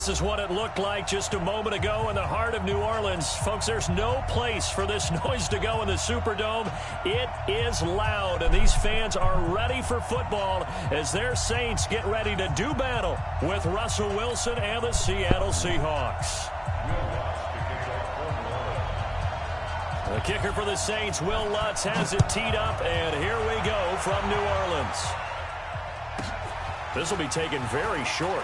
This is what it looked like just a moment ago in the heart of New Orleans. Folks, there's no place for this noise to go in the Superdome. It is loud, and these fans are ready for football as their Saints get ready to do battle with Russell Wilson and the Seattle Seahawks. The kicker for the Saints, Will Lutz, has it teed up, and here we go from New Orleans. This will be taken very short.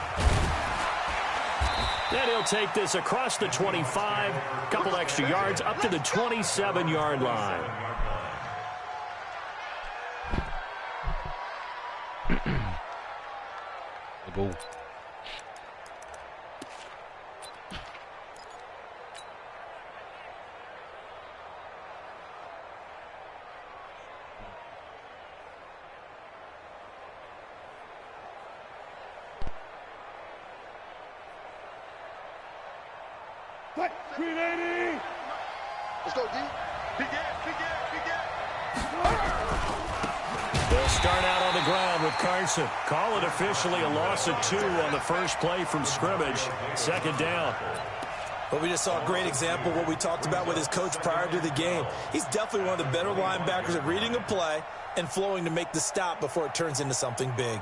And he'll take this across the 25, a couple extra yards, up to the 27-yard line. Go. Let's go, D. Big They'll start out on the ground with Carson. Call it officially a loss of 2 on the first play from scrimmage. Second down. But we just saw a great example of what we talked about with his coach prior to the game. He's definitely one of the better linebackers at reading a play and flowing to make the stop before it turns into something big.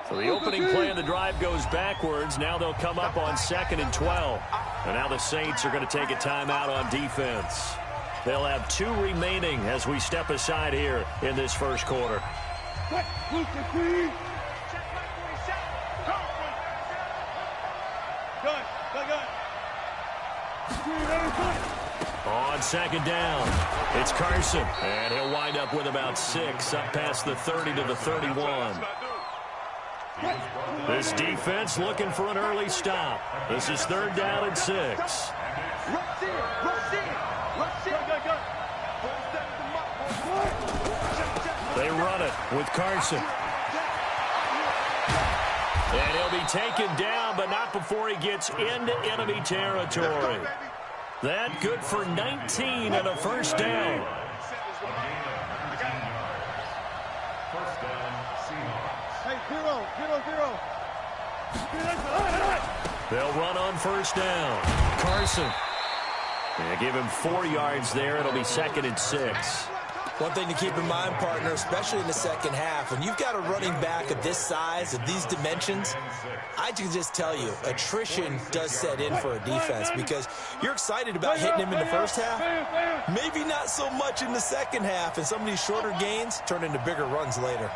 So the opening play of the drive goes backwards. Now they'll come up on 2nd and 12. And now the Saints are going to take a timeout on defense. They'll have 2 remaining as we step aside here in this first quarter. On 2nd down, it's Carson. And he'll wind up with about 6 up past the 30 to the 31. This defense looking for an early stop. This is 3rd down and 6. They run it with Carson. And he'll be taken down, but not before he gets into enemy territory. That good for 19 and a first down. They'll run on first down. Carson. They give him 4 yards there. It'll be 2nd and 6. One thing to keep in mind, partner, especially in the second half, when you've got a running back of this size, of these dimensions, I can just tell you, attrition does set in for a defense because you're excited about hitting him in the first half, maybe not so much in the second half, and some of these shorter gains turn into bigger runs later.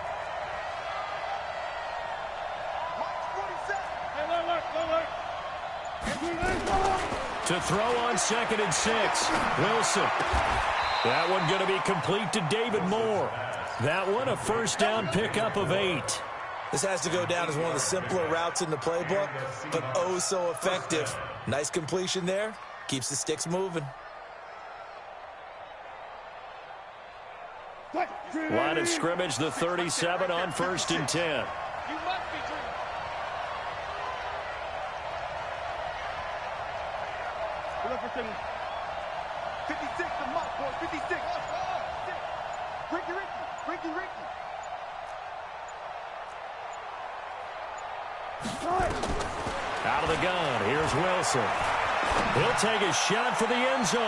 To throw on 2nd and 6, Wilson. That one going to be complete to David Moore. That one a first down pickup of 8. This has to go down as one of the simpler routes in the playbook, but oh so effective. Nice completion there. Keeps the sticks moving. Line of scrimmage, the 37 on 1st and 10. Out of the gun, here's Wilson. He'll take a shot for the end zone.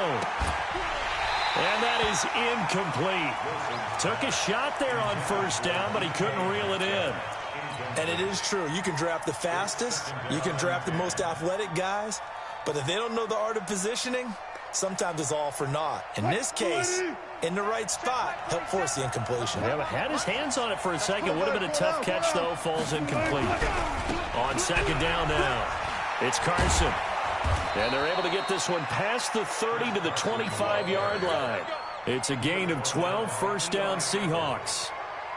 And that is incomplete. Took a shot there on first down, but he couldn't reel it in. And it is true. You can draft the fastest. You can draft the most athletic guys. But if they don't know the art of positioning, sometimes it's all for naught. In this case, in the right spot, helped force the incompletion. Yeah, but had his hands on it for a second. Would have been a tough catch, though. Falls incomplete. On 2nd down now, it's Carson. And they're able to get this one past the 30 to the 25-yard line. It's a gain of 12, first down Seahawks.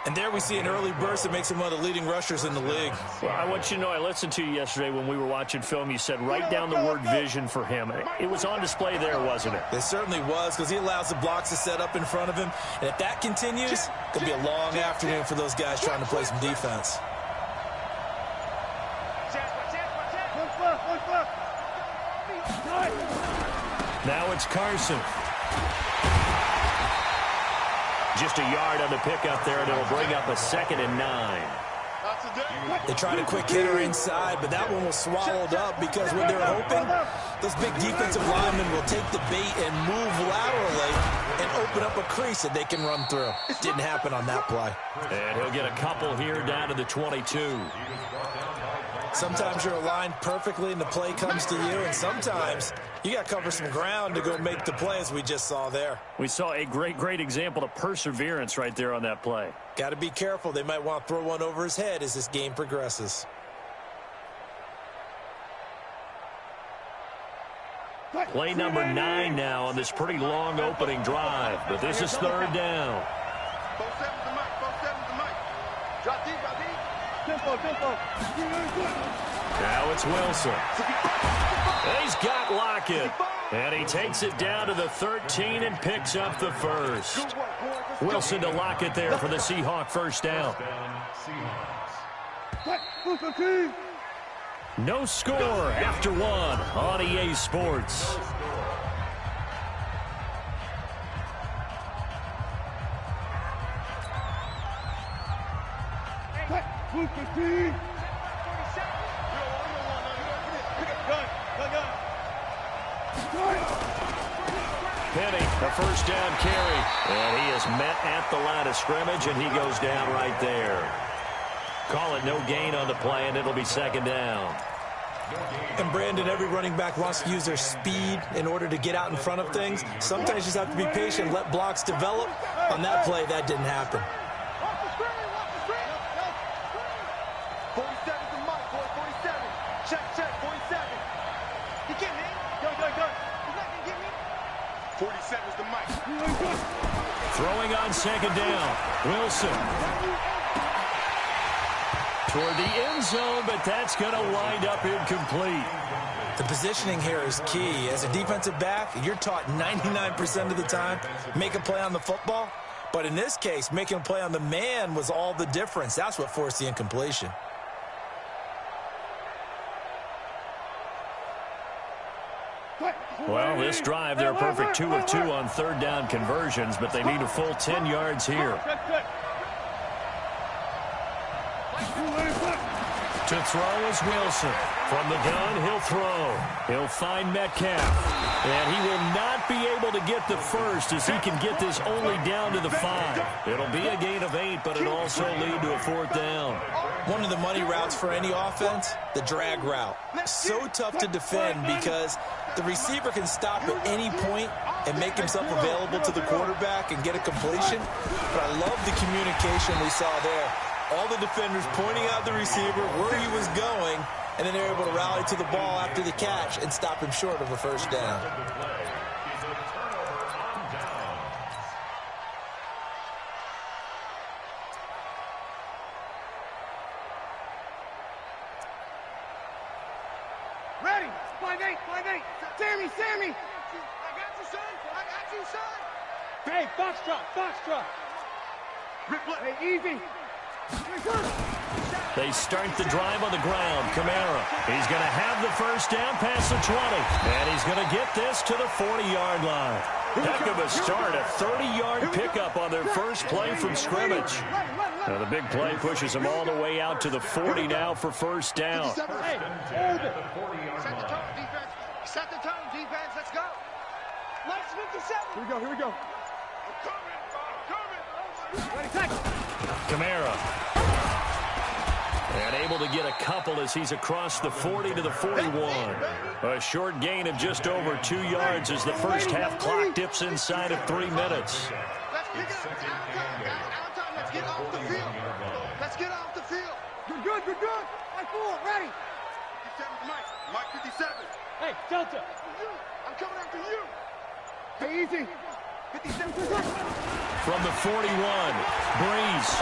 And there we see an early burst that makes him one of the leading rushers in the league. Well, I want you to know, I listened to you yesterday when we were watching film. You said write down the word vision for him. It was on display there, wasn't it? It certainly was, because he allows the blocks to set up in front of him. And if that continues, it'll be a long afternoon for those guys trying to play some defense. Now it's Carson. Just a yard on the pickup there, and it'll bring up a 2nd and 9. They tried a quick hitter inside, but that one was swallowed up because what they're hoping, those big defensive linemen will take the bait and move laterally and open up a crease that they can run through. Didn't happen on that play. And he'll get a couple here down to the 22. Sometimes you're aligned perfectly and the play comes to you, and sometimes you got to cover some ground to go make the play, as we just saw there. We saw a great example of perseverance right there on that play. Got to be careful. They might want to throw one over his head as this game progresses. Play number 9 now on this pretty long opening drive, but this is 3rd down. Now it's Wilson. And he's got Lockett. And he takes it down to the 13 and picks up the first. Wilson to Lockett there for the Seahawk first down. No score after 1 on EA Sports. Penny, a first down carry. And he is met at the line of scrimmage, and he goes down right there. Call it no gain on the play, and it'll be 2nd down. And Brandon, every running back wants to use their speed in order to get out in front of things. Sometimes you just have to be patient, let blocks develop. On that play, that didn't happen. 47 to Mike, boy, 47. Check, 47. He can't hit. Go. He's not going to get me. 47 is the Mike. Throwing on 2nd down. Wilson. Toward the end zone, but that's going to wind up incomplete. The positioning here is key. As a defensive back, you're taught 99% of the time, make a play on the football. But in this case, making a play on the man was all the difference. That's what forced the incompletion. Well, this drive, they're perfect 2 of 2 on 3rd down conversions, but they need a full 10 yards here. To throw is Wilson. From the gun, he'll throw. He'll find Metcalf. And he will not be able to get the first as he can get this only down to the 5. It'll be a gain of 8, but it'll also lead to a 4th down. One of the money routes for any offense, the drag route. So tough to defend because the receiver can stop at any point and make himself available to the quarterback and get a completion. But I love the communication we saw there. All the defenders pointing out the receiver where he was going, and then they're able to rally to the ball after the catch and stop him short of a first down. Ready. 5-8. Sammy. I got you, son. Hey, Foxtrot. Hey, easy. They start the drive on the ground. Kamara, he's going to have the first down past the 20. And he's going to get this to the 40-yard line. Heck of a start, a 30-yard pickup on their first play from scrimmage. Now the big play pushes them all the way out to the 40 now for first down. Hey, hold it. Set the tone, defense. Let's go. Let's 57. Here we go. I'm coming. Ready, tackle. Kamara. And able to get a couple as he's across the 40 to the 41. A short gain of just over 2 yards as the first half clock dips inside of 3 minutes. Let's pick it up. Out time. Let's get off the field. You're good. I'm full. Ready. 57's Mike 57. Hey, Delta. I'm coming after you. Hey, easy. 57. From the 41, Breeze.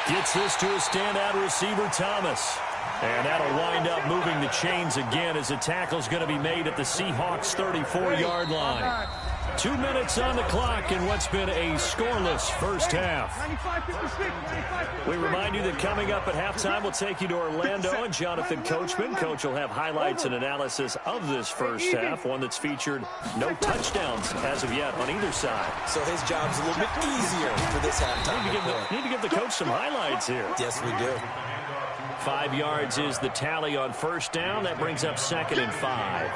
Gets this to a standout receiver, Thomas. And that'll wind up moving the chains again as the tackle's going to be made at the Seahawks' 34-yard line. 2 minutes on the clock in what's been a scoreless first half. We remind you that coming up at halftime, we'll take you to Orlando and Jonathan Coachman. Coach will have highlights and analysis of this first half, one that's featured no touchdowns as of yet on either side. So his job's a little bit easier for this halftime. Need to give the coach some highlights here. Yes, we do. 5 yards is the tally on first down. That brings up 2nd and 5.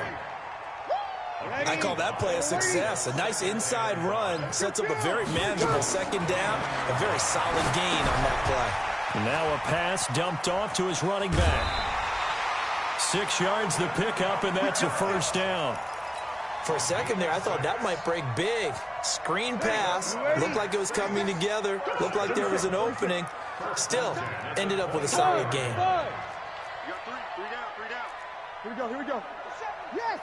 I call that play a success. A nice inside run sets up a very manageable second down. A very solid gain on that play. And now a pass dumped off to his running back. 6 yards the pickup, and that's a first down. For a second there, I thought that might break big. Screen pass. Looked like it was coming together. Looked like there was an opening. Still, ended up with a solid game. You got three down. Here we go. Yes!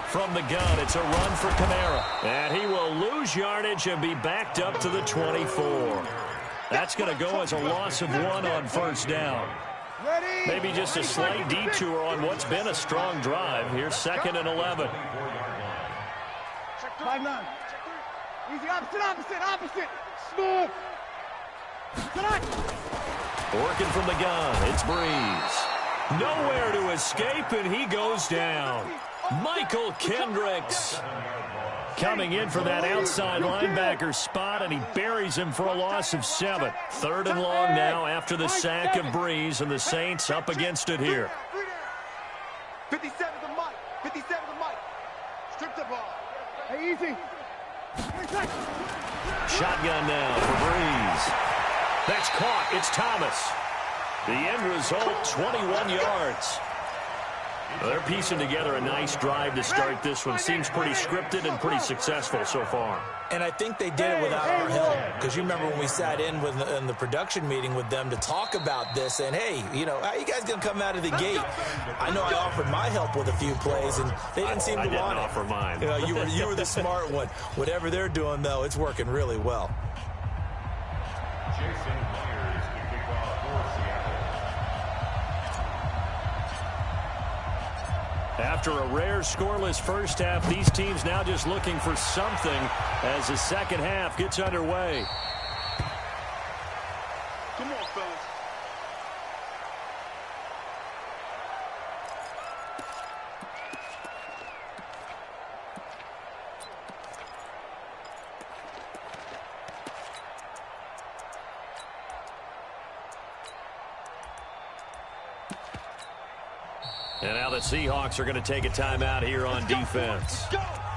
From the gun, it's a run for Kamara. And he will lose yardage and be backed up to the 24. That's going to go as a loss of 1 on first down. Maybe just a slight detour on what's been a strong drive. Here's 2nd and 11. 5-9. Easy, opposite. Smooth. Working from the gun, it's Breeze. Nowhere to escape, and he goes down. Michael Kendricks coming in for that outside linebacker spot, and he buries him for a loss of 7. 3rd and long now after the sack of Breeze, and the Saints up against it here. 57 to Mike. Strip the ball. Hey, easy. Shotgun now for Breeze. That's caught. It's Thomas. The end result, 21 yards. Well, they're piecing together a nice drive to start this one. Seems pretty scripted and pretty successful so far. And I think they did it without our help. Because you remember when we sat in the production meeting with them to talk about this, and hey, you know, how you guys going to come out of the gate? I know I offered my help with a few plays, and they didn't seem to want it. I didn't offer mine. You know, you were the smart one. Whatever they're doing, though, it's working really well. After a rare scoreless first half, these teams now just looking for something as the second half gets underway. Come on, fellas. And now the Seahawks are going to take a timeout here on defense.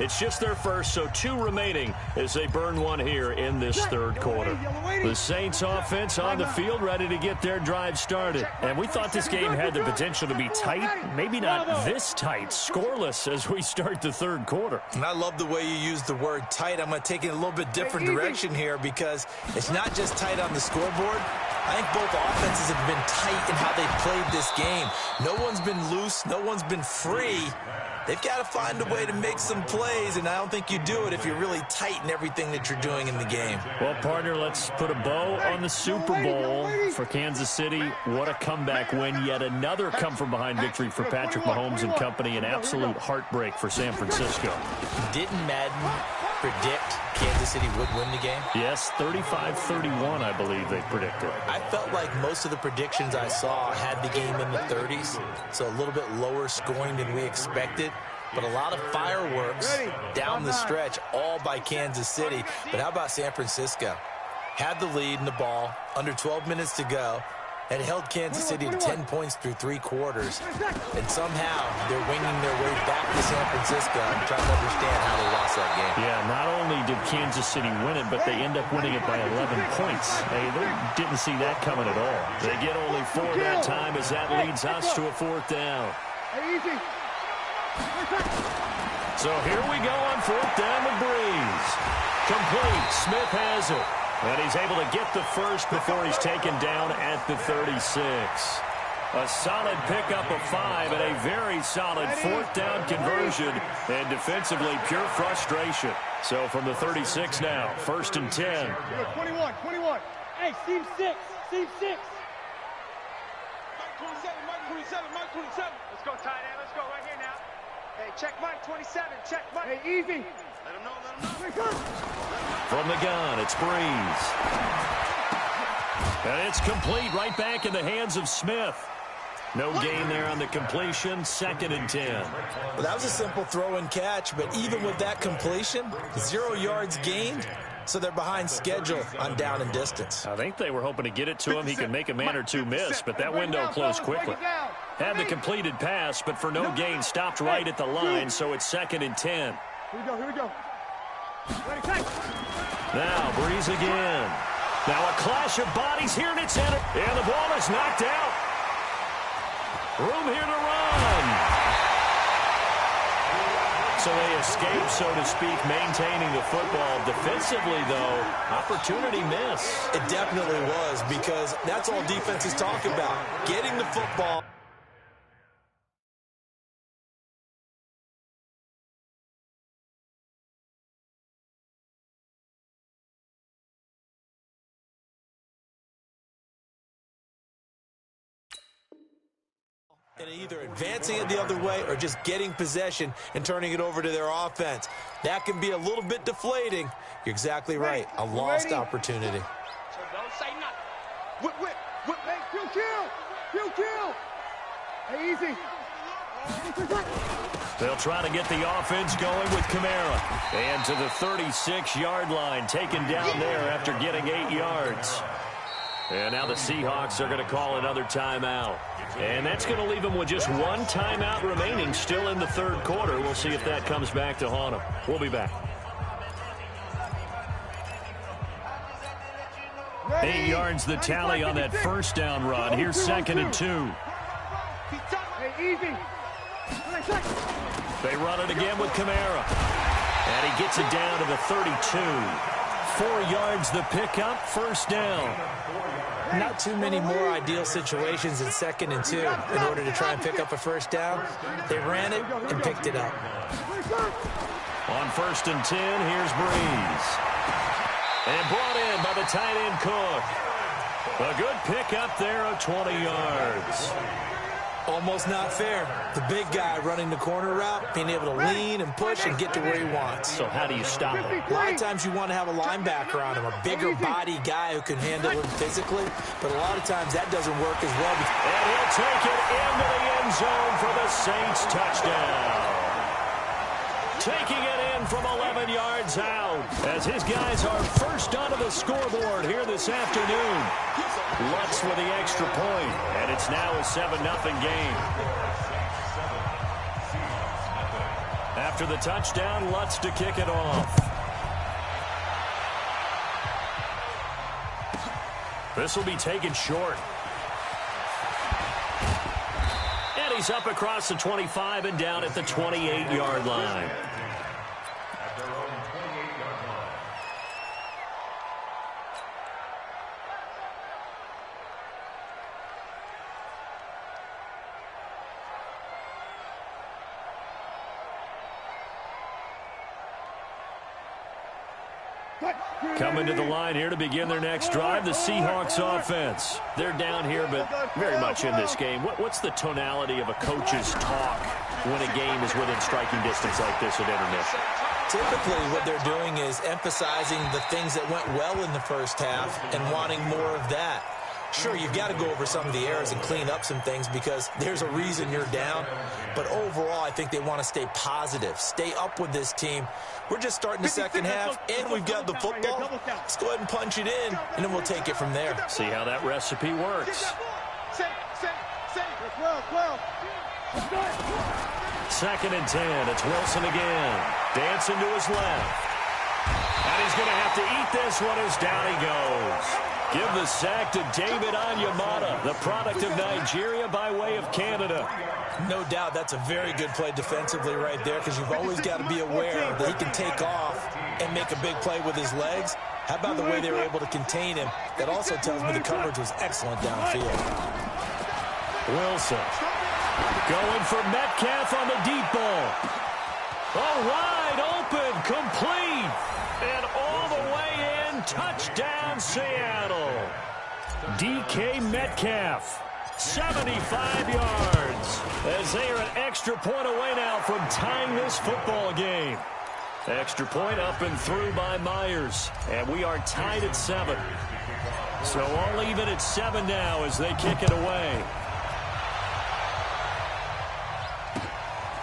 It's just their first, so 2 remaining as they burn 1 here in this third quarter. The Saints offense on the field, ready to get their drive started. And we thought this game had the potential to be tight, maybe not this tight, scoreless as we start the third quarter. And I love the way you use the word tight. I'm going to take it in a little bit different direction here because it's not just tight on the scoreboard. I think both offenses have been tight in how they've played this game. No one's been loose. No one's been free. They've got to find a way to make some plays, and I don't think you do it if you're really tight in everything that you're doing in the game. Well, partner, let's put a bow on the Super Bowl for Kansas City. What a comeback win. Yet another come-from-behind victory for Patrick Mahomes and company. An absolute heartbreak for San Francisco. Didn't Madden predict Kansas City would win the game? Yes, 35-31, I believe they predicted. I felt like most of the predictions I saw had the game in the 30s, so a little bit lower scoring than we expected. But a lot of fireworks down the stretch, all by Kansas City. But how about San Francisco? Had the lead in the ball, under 12 minutes to go, and held Kansas City to 10 points through 3 quarters. And somehow they're winging their way back to San Francisco. I'm trying to understand how they lost that game. Yeah, not only did Kansas City win it, but they end up winning it by 11 points. They didn't see that coming at all. They get only 4 that time as that leads us to a 4th down. Easy. So here we go on 4th down with Breeze. Complete. Smith has it. And he's able to get the first before he's taken down at the 36. A solid pickup of 5 and a very solid 4th down conversion. And defensively, pure frustration. So from the 36 now, 1st and 10. 21. Hey, Steve 6. Mike 27. Let's go, tight end. Let's go right here now. Hey, check Mike, 27. Check Mike. Hey, easy. Let him know, let him know. From the gun, it's Breeze. And it's complete right back in the hands of Smith. No gain there on the completion, 2nd and 10. Well, that was a simple throw and catch, but even with that completion, 0 yards gained, so they're behind schedule on down and distance. I think they were hoping to get it to him. He can make a man or two miss, but that window closed quickly. Had the completed pass, but for no gain, stopped right at the line, so it's 2nd and 10. Here we go. Now, Breeze again. Now a clash of bodies here, and it's in it. And the ball is knocked out. Room here to run. So they escape, so to speak, maintaining the football. Defensively, though, opportunity miss. It definitely was, because that's all defenses talk about, getting the football. And either advancing it the other way or just getting possession and turning it over to their offense. That can be a little bit deflating. You're exactly right. A lost opportunity. So don't say nothing. Whip. Hey, kill. Hey, easy. They'll try to get the offense going with Kamara. And to the 36-yard line, taken down there after getting 8 yards. And now the Seahawks are going to call another timeout. And that's going to leave them with just 1 timeout remaining still in the 3rd quarter. We'll see if that comes back to haunt them. We'll be back. 8 yards the tally on that 1st down run. Here's 2nd and 2. Hey, easy. They run it again with Kamara. And he gets it down to the 32. 4 yards the pickup, 1st down. Not too many more ideal situations in 2nd and 2 in order to try and pick up a 1st down. They ran it and picked it up. On 1st and 10, here's Breeze. And brought in by the tight end Cook. A good pickup there of 20 yards. Almost not fair. The big guy running the corner route, being able to lean and push and get to where he wants. So how do you stop him? A lot of times you want to have a linebacker on him, a bigger body guy who can handle him physically, but a lot of times that doesn't work as well. And he'll take it into the end zone for the Saints touchdown. Taking it in from 11 yards out as his guys are first onto the scoreboard here this afternoon. Lutz with the extra point, and it's now a 7-0 game. After the touchdown, Lutz to kick it off. This will be taken short. And he's up across the 25 and down at the 28-yard line. Coming to the line here to begin their next drive, the Seahawks offense. They're down here, but very much in this game. What's the tonality of a coach's talk when a game is within striking distance like this at intermission? Typically, what they're doing is emphasizing the things that went well in the 1st half and wanting more of that. Sure, you've got to go over some of the errors and clean up some things because there's a reason you're down. But overall, I think they want to stay positive, stay up with this team. We're just starting the 2nd half, and we've got the football. Let's go ahead and punch it in, and then we'll take it from there. See how that recipe works. 2nd and 10. It's Wilson again. Dancing to his left. And he's going to have to eat this one as down he goes. Give the sack to David Onyemata, the product of Nigeria by way of Canada. No doubt that's a very good play defensively right there because you've always got to be aware that he can take off and make a big play with his legs. How about the way they were able to contain him? That also tells me the coverage was excellent downfield. Wilson going for Metcalf on the deep ball. Oh, wide open, complete, and all the way in, touchdown Seattle. DK Metcalf 75 yards. As they are an extra point away now from tying this football game. Extra point up and through by Myers. And we are tied at 7. So all even at 7 now as they kick it away.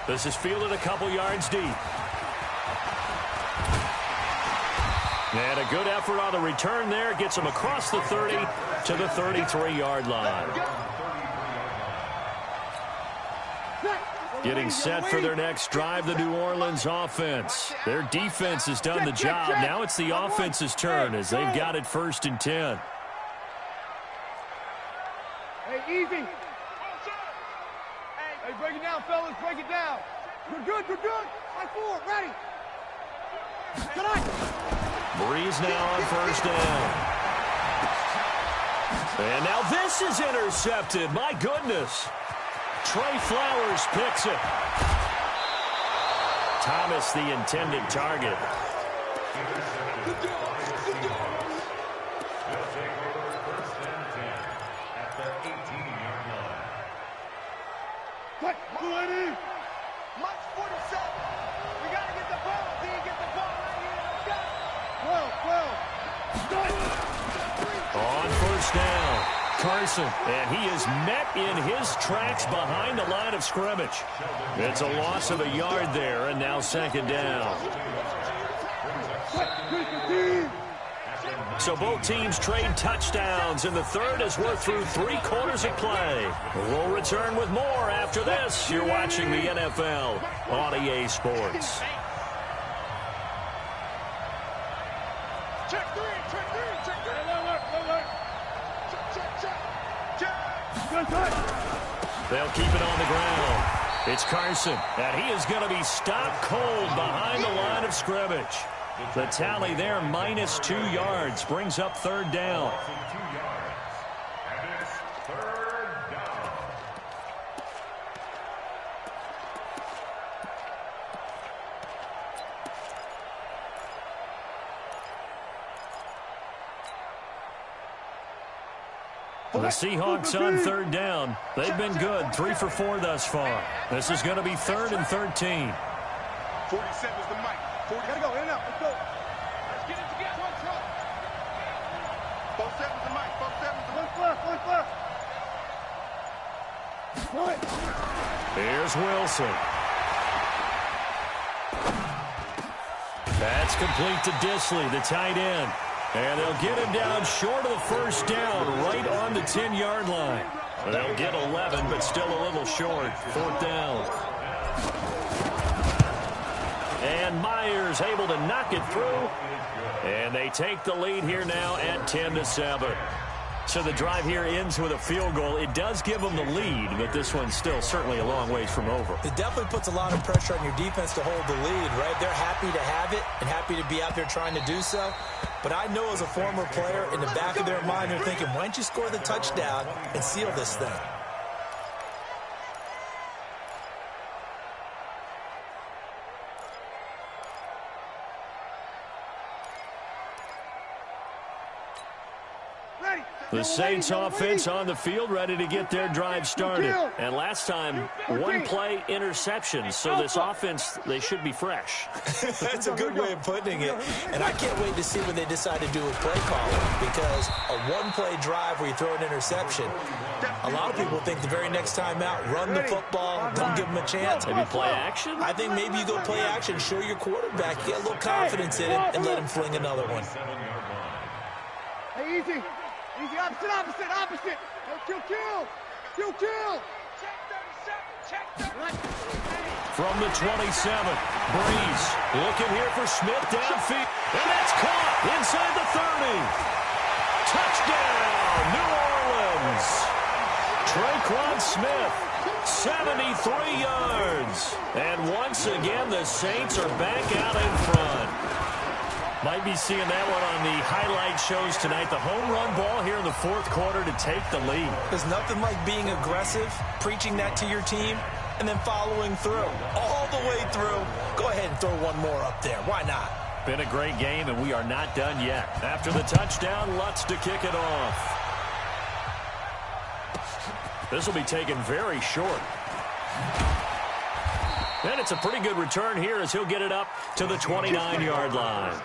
This is fielded a couple yards deep. And a good effort on the return there. Gets them across the 30 to the 33-yard line. Getting set for their next drive, the New Orleans offense. Their defense has done the job. Now it's the offense's turn as they've got it 1st and 10. Hey, easy. Hey, break it down, fellas. Break it down. You're good. You're good. High forward. Ready. Tonight. Breeze now on 1st down. And now this is intercepted. My goodness. Trey Flowers picks it. Thomas, the intended target. Quick, Mike's 47. We got to get the ball. D, get the ball right here. Let's go. 12. On 1st down. Carson, and he is met in his tracks behind the line of scrimmage. It's a loss of a yard there, and now 2nd down. So both teams trade touchdowns, and the third as we're through 3 quarters of play. We'll return with more after this. You're watching the NFL on EA Sports. Check 3, check 3, check 3. Alert. They'll keep it on the ground. It's Carson, and he is going to be stopped cold behind the line of scrimmage. The tally there, -2 yards, brings up 3rd down. The Seahawks on 3rd down. They've been good, 3 for 4 thus far. This is going to be 3rd and 13. 47 is the mic. Gotta go, in and out, let's go. Let's get it together. Trump. 47 is the mic, 47 is the mic. Left. Here's Wilson. That's complete to Disley, the tight end. And they'll get him down short of the 1st down, right on the 10-yard line. They'll get 11, but still a little short. 4th down. And Myers able to knock it through. And they take the lead here now at 10-7. So the drive here ends with a field goal. It does give them the lead, but this one's still certainly a long ways from over. It definitely puts a lot of pressure on your defense to hold the lead, right? They're happy to have it and happy to be out there trying to do so. But I know as a former player, in the back of their mind, they're thinking, why don't you score the touchdown and seal this thing? The Saints offense on the field, ready to get their drive started. And last time, 1-play interception. So this offense, they should be fresh. That's a good way of putting it. And I can't wait to see what they decide to do with play calling, because a 1-play drive where you throw an interception, a lot of people think the very next time out, run the football, don't give them a chance. Maybe play action? I think maybe you go play action, show your quarterback, get a little confidence in it, and let him fling another one. Hey, easy. Easy, opposite. Kill. Check 37, From the 27, Breeze looking here for Smith downfield. And that's caught inside the 30. Touchdown, New Orleans. Traquan Smith, 73 yards. And once again, the Saints are back out in front. Might be seeing that one on the highlight shows tonight. The home run ball here in the 4th quarter to take the lead. There's nothing like being aggressive, preaching that to your team, and then following through. All the way through. Go ahead and throw one more up there. Why not? Been a great game, and we are not done yet. After the touchdown, Lutz to kick it off. This will be taken very short. And it's a pretty good return here as he'll get it up to the 29-yard line.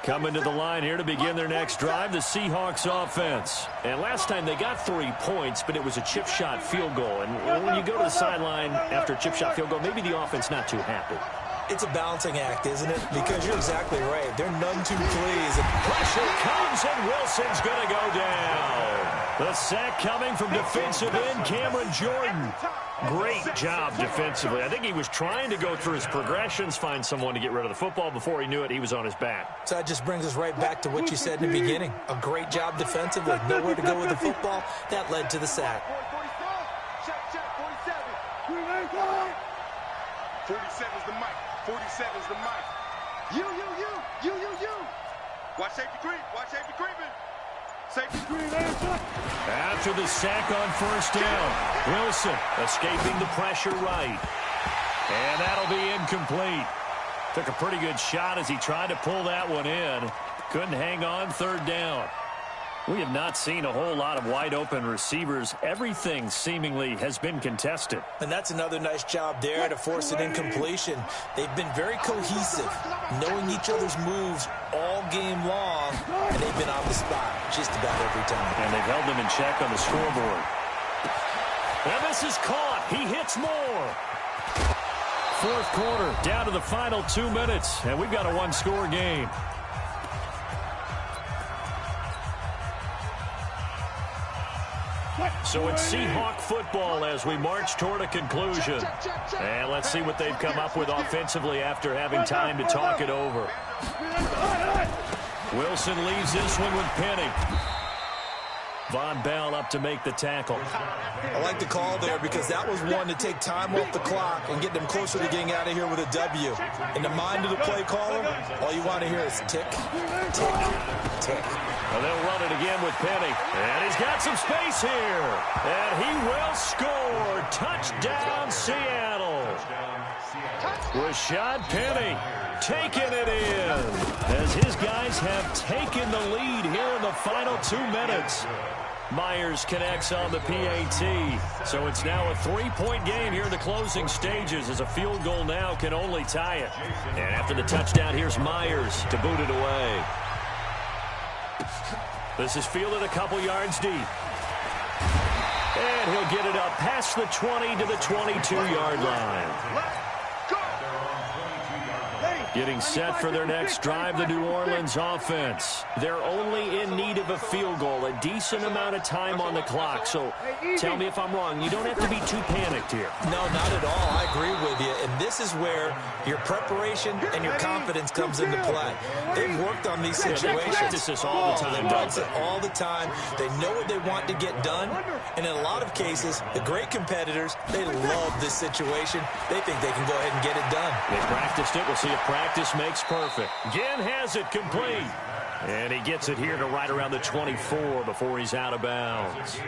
Coming to the line here to begin their next drive, the Seahawks offense. And last time they got 3 points, but it was a chip shot field goal. And when you go to the sideline after a chip shot field goal, maybe the offense not too happy. It's a balancing act, isn't it? Because you're exactly right. They're none too pleased. Pressure comes, and Wilson's going to go down. The sack coming from defensive end Cameron Jordan. Great job defensively. I think he was trying to go through his progressions, find someone to get rid of the football. Before he knew it, he was on his back. So that just brings us right back to what you said in the beginning. A great job defensively. Nowhere to go with the football. That led to the sack. 47's the mic. 47's the mic. You. Watch safety creep. Watch safety creeping. Safety creep. After the sack on first down, Wilson escaping the pressure right. And that'll be incomplete. Took a pretty good shot as he tried to pull that one in. Couldn't hang on third down. We have not seen a whole lot of wide-open receivers. Everything seemingly has been contested. And that's another nice job there to force an incompletion. They've been very cohesive, knowing each other's moves all game long, and they've been on the spot just about every time. And they've held them in check on the scoreboard. And this is caught. He hits more. Fourth quarter, down to the final 2 minutes, and we've got a one-score game. So it's Seahawk football as we march toward a conclusion. And let's see what they've come up with offensively after having time to talk it over. Wilson leaves this one with Penny. Von Bell up to make the tackle. I like the call there because that was one to take time off the clock and get them closer to getting out of here with a W. In the mind of the play caller, all you want to hear is tick, tick, tick. Well, they'll run it again with Penny. And he's got some space here. And he will score. Touchdown, Seattle. Rashad Penny taking it in as his guys have taken the lead here in the final 2 minutes. Myers connects on the PAT. So it's now a 3-point game here in the closing stages as a field goal now can only tie it. And after the touchdown, here's Myers to boot it away. This is fielded a couple yards deep. And he'll get it up past the 20 to the 22-yard line. Getting set for their next drive, the New Orleans offense. They're only in need of a field goal, a decent amount of time on the clock. So tell me if I'm wrong. You don't have to be too panicked here. No, not at all. I agree with you. And this is where your preparation and your confidence comes into play. They've worked on these situations. They practice this all the time. All the time. They know what they want to get done. And in a lot of cases, the great competitors, they love this situation. They think they can go ahead and get it done. They practiced it. We'll see if practice makes perfect. Ginn has it complete. And he gets it here to right around the 24 before he's out of bounds.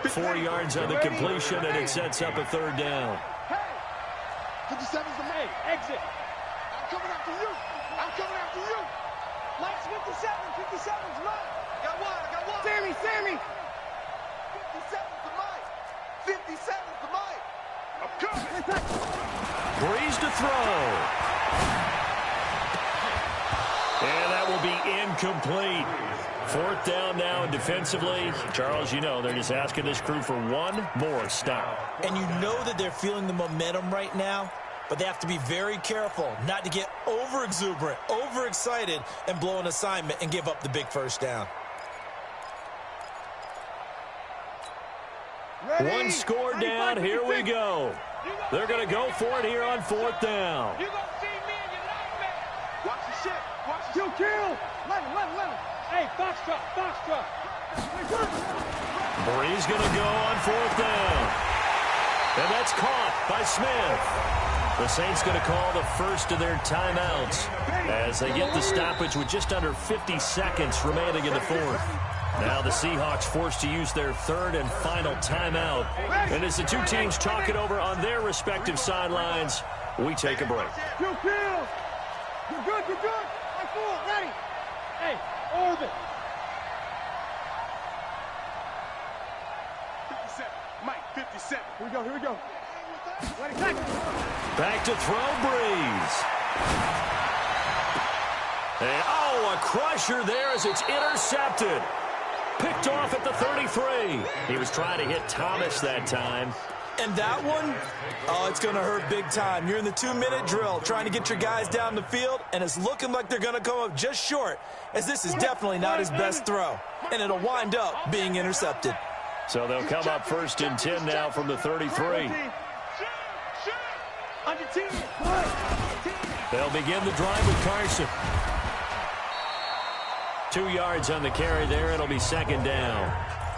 4 yards on the completion, and it sets up a third down. Hey, 57's the main. Exit. I'm coming after you. I'm coming after you. Lights 57. 57's mine. I got one. Sammy. 57's the mine. 57's the mine. I'm coming. Breeze to throw. And that will be incomplete. Fourth down now, and defensively, Charles, you know, they're just asking this crew for one more stop. And you know that they're feeling the momentum right now, but they have to be very careful not to get over-exuberant, overexcited, and blow an assignment and give up the big first down. Ready? One score down, here we go. They're going to go for it here on fourth down. You gonna see me and you like me. Watch the shit. Kill. Let him. Hey, Foxtrot. Breeze going to go on fourth down. And that's caught by Smith. The Saints going to call the first of their timeouts as they get the stoppage with just under 50 seconds remaining in the fourth. Now the Seahawks forced to use their third and final timeout. And as the two teams talk it over on their respective sidelines, we take a break. You're good. ready. Hey, orbit. 57. Mike, 57. Here we go. Ready, back to throw, Breeze. And, a crusher there as it's intercepted. Picked off at the 33. He was trying to hit Thomas that time. And that one, it's going to hurt big time. You're in the 2-minute drill trying to get your guys down the field, and it's looking like they're going to come up just short, as this is definitely not his best throw. And it'll wind up being intercepted. So they'll come up 1st and 10 now from the 33. They'll begin the drive with Carson. 2 yards on the carry there. It'll be 2nd down.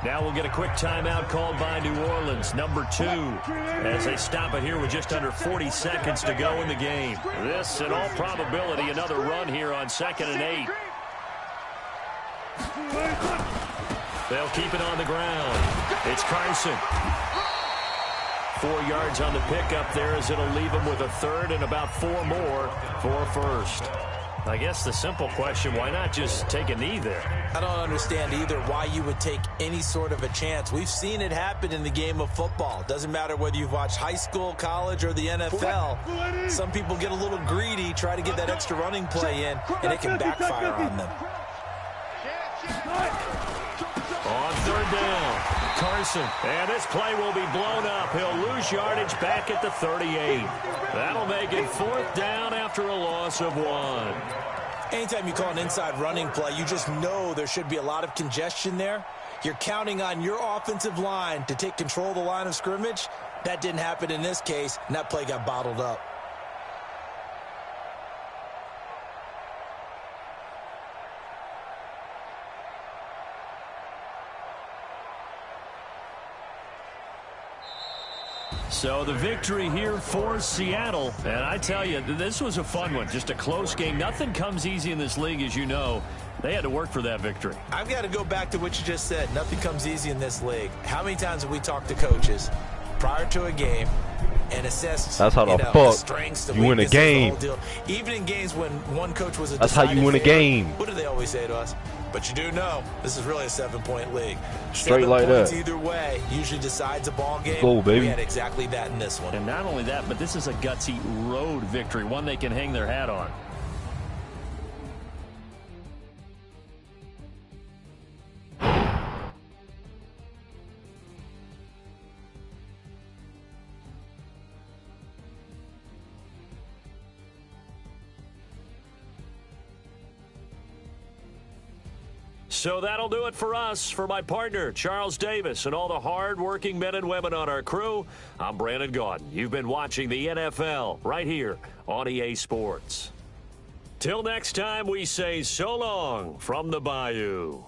Now we'll get a quick timeout called by New Orleans, number 2, as they stop it here with just under 40 seconds to go in the game. This, in all probability, another run here on 2nd and 8. They'll keep it on the ground. It's Carson. 4 yards on the pickup there as it'll leave him with a 3rd and about 4 more for a 1st. I guess the simple question, why not just take a knee there? I don't understand either why you would take any sort of a chance. We've seen it happen in the game of football. Doesn't matter whether you've watched high school, college, or the NFL. Some people get a little greedy, try to get that extra running play in, and it can backfire on them. On 3rd down, Carson. And this play will be blown up. He'll lose yardage back at the 38. That'll make it 4th down after a loss of 1. Anytime you call an inside running play, you just know there should be a lot of congestion there. You're counting on your offensive line to take control of the line of scrimmage. That didn't happen in this case, and that play got bottled up. So the victory here for Seattle. And I tell you, this was a fun one. Just a close game. Nothing comes easy in this league, as you know. They had to work for that victory. I've got to go back to what you just said. Nothing comes easy in this league. How many times have we talked to coaches prior to a game and assessed that's how the strengths, the you win a game. Even in games when one coach was a that's how you win a game. What do they always say to us? But you do know this is really a 7-point league. Straight like that. 7 points either way usually decides a ball game. Go, baby. We had exactly that in this one. And not only that, but this is a gutsy road victory, one they can hang their hat on. So that'll do it for us. For my partner, Charles Davis, and all the hard-working men and women on our crew, I'm Brandon Gaudin. You've been watching the NFL right here on EA Sports. Till next time, we say so long from the Bayou.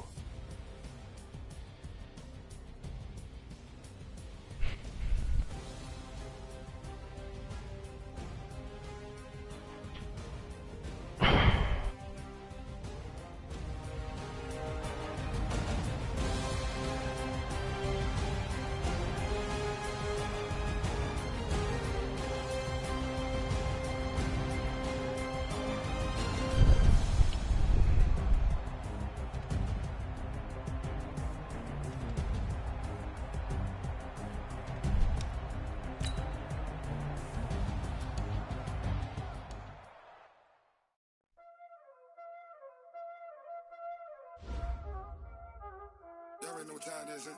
Y'all already know what time it is, huh?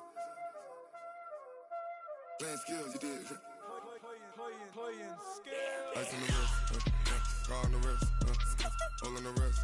Playing skills, you did. Playing skills. Ice on the wrist, car on the wrist, all on the wrist,